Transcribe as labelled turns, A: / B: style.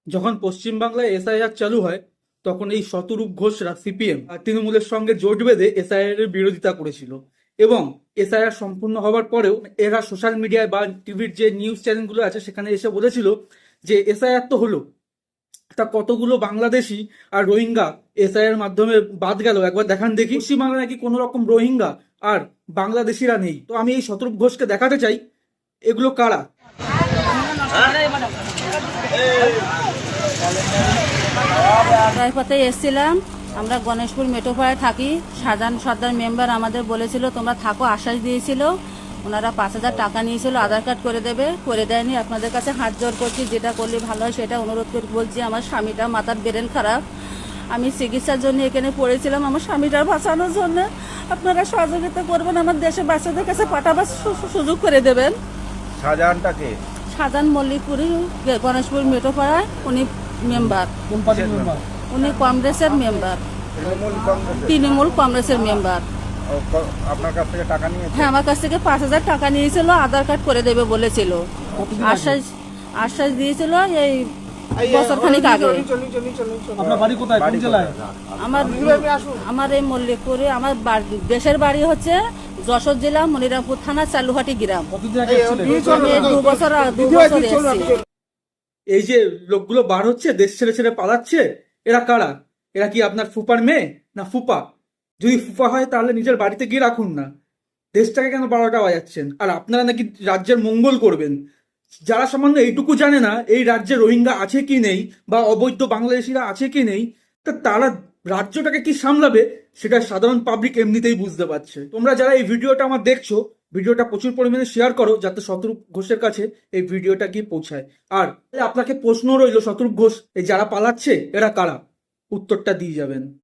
A: যখন পশ্চিমবাংলায় এসআইআর চালু হয় তখন এই শতরূপ ঘোষরা সিপিএম আর তৃণমূলের সঙ্গে জোট বেঁধে এসআইআর এর বিরোধিতা করেছিল এবং এসআইআর সম্পূর্ণ হওয়ার পরেও এরা সোশ্যাল মিডিয়ায় বা টিভির যে নিউজ চ্যানেলগুলো আছে সেখানে এসে বলেছিল যে এসআইআর তো হলো, তা কতগুলো বাংলাদেশি আর রোহিঙ্গা এসআইআর মাধ্যমে বাদ গেল একবার দেখান দেখি। পশ্চিমবাংলায় নাকি কোনো রকম রোহিঙ্গা আর বাংলাদেশিরা নেই। তো আমি এই শতরূপ ঘোষকে দেখাতে চাই এগুলো কারা।
B: রায়পথে এসেছিলাম, আমরা গণেশপুর মেটোপাড়ায় থাকি। শাহজাহান সর্দার মেম্বার আমাদের বলেছিল তোমরা থাকো, আশ্বাস দিয়েছিল। ওনারা 5,000 টাকা নিয়েছিল, আধার কার্ড করে দেবে, করে দেয়নি। আপনাদের কাছে হাত জোর করছি, যেটা করলে ভালো হয় সেটা অনুরোধ করে বলছি। আমার স্বামীটা মাথার ব্রেন খারাপ, আমি চিকিৎসার জন্য এখানে পড়েছিলাম আমার স্বামীটার বাঁচানোর জন্য। আপনারা সহযোগিতা করবেন, আমার দেশে বাচ্চাদের কাছে পাঠাবার সুযোগ করে দেবেন।
C: শাহজাহানটাকে
B: শাহজাহান মল্লিকপুরি, গণেশপুর মেটোপাড়ায় উনি মেম্বার, উনি কংগ্রেসের মেম্বার, তৃণমূল কংগ্রেসের মেম্বার।
C: আপনার কাছ থেকে টাকা নিয়েছে?
B: হ্যাঁ, আমার কাছ থেকে 5,000 টাকা নিয়েছিল, আধার কার্ড করে দেবে বলেছিল, আশ্বাস দিয়েছিল এই বছরখানিক আগে।
D: আপনার বাড়ি কোথায়, কোন জেলায়?
B: আমার এই মল্লিকপুরে, আমার দেশের বাড়ি হচ্ছে যশোর জেলা মনিরামপুর থানা চালুহাটি গ্রাম।
D: কতদিন আগে এসেছিলেন?
B: আমি 2 বছর এসেছি।
A: এই যে লোকগুলো বার হচ্ছে, দেশ ছেড়ে ছেড়ে পালাচ্ছে, এরা কারা? এরা কি আপনার ফুপার মেয়ে না ফুপা? যদি ফুপা হয় তাহলে নিজের বাড়িতে গিয়ে রাখুন না, দেশটাকে কেন 12টা বাজাচ্ছেন? আর আপনারা নাকি রাজ্যের মঙ্গল করবেন। যারা সামান্য এইটুকু জানে না এই রাজ্যে রোহিঙ্গা আছে কি নেই বা অবৈধ বাংলাদেশিরা আছে কি নেই, তা তারা রাজ্যটাকে কি সামলাবে সেটা সাধারণ পাবলিক এমনিতেই বুঝতে পারছে। তোমরা যারা এই ভিডিওটা আমার দেখছো, ভিডিওটা প্রচুর পরিমাণে শেয়ার করো যাতে শতরূপ ঘোষের কাছে এই ভিডিওটা গিয়ে পৌঁছায়। আর আপনাকে প্রশ্ন রইল, শতরূপ ঘোষ এই যারা পালাচ্ছে এরা কারা? উত্তরটা দিয়ে যাবেন।